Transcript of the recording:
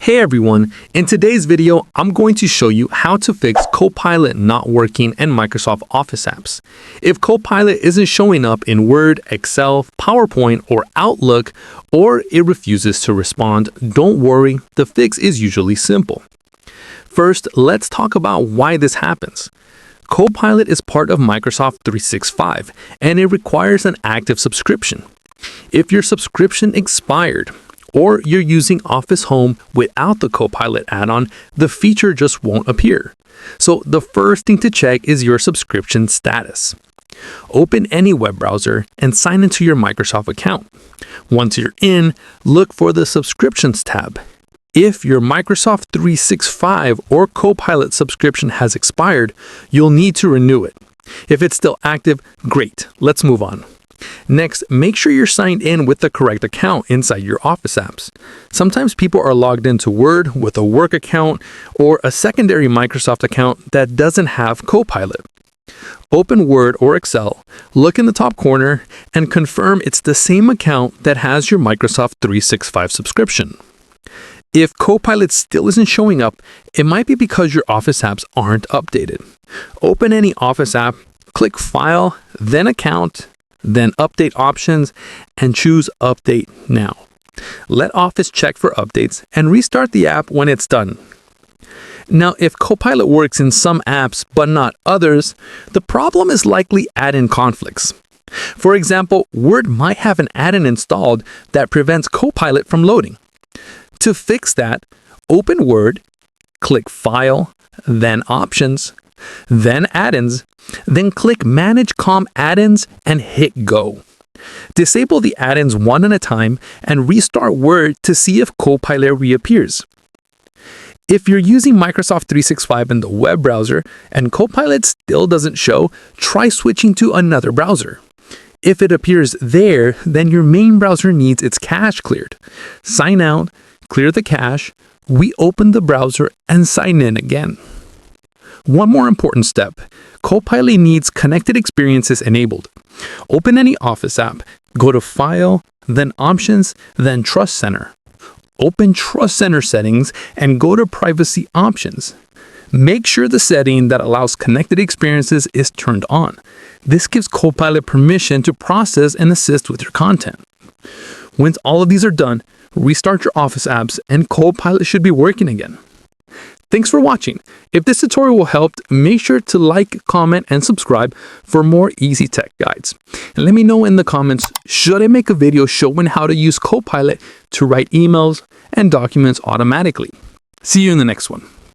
Hey everyone, in today's video, I'm going to show you how to fix Copilot not working in Microsoft Office apps. If Copilot isn't showing up in Word, Excel, PowerPoint, or Outlook, or it refuses to respond, don't worry, the fix is usually simple. First, let's talk about why this happens. Copilot is part of Microsoft 365, and it requires an active subscription. If your subscription expired, or you're using Office Home without the Copilot add-on, the feature just won't appear. So the first thing to check is your subscription status. Open any web browser and sign into your Microsoft account. Once you're in, look for the Subscriptions tab. If your Microsoft 365 or Copilot subscription has expired, you'll need to renew it. If it's still active, great, let's move on. Next, make sure you're signed in with the correct account inside your Office apps. Sometimes people are logged into Word with a work account or a secondary Microsoft account that doesn't have Copilot. Open Word or Excel, look in the top corner, and confirm it's the same account that has your Microsoft 365 subscription. If Copilot still isn't showing up, it might be because your Office apps aren't updated. Open any Office app, click File, then Account, then Update Options, and choose Update Now. Let Office check for updates and restart the app when it's done. Now, if Copilot works in some apps but not others, the problem is likely add-in conflicts. For example, Word might have an add-in installed that prevents Copilot from loading. To fix that, open Word, click File, then Options, then Add-ins, then click Manage COM Add-ins and hit Go. Disable the add-ins one at a time and restart Word to see if Copilot reappears. If you're using Microsoft 365 in the web browser and Copilot still doesn't show, try switching to another browser. If it appears there, then your main browser needs its cache cleared. Sign out, clear the cache, reopen the browser, and sign in again. One more important step, Copilot needs connected experiences enabled. Open any Office app, go to File, then Options, then Trust Center. Open Trust Center settings and go to Privacy Options. Make sure the setting that allows connected experiences is turned on. This gives Copilot permission to process and assist with your content. Once all of these are done, restart your Office apps and Copilot should be working again. Thanks for watching. If this tutorial helped, make sure to like, comment, and subscribe for more easy tech guides. And let me know in the comments, should I make a video showing how to use Copilot to write emails and documents automatically? See you in the next one.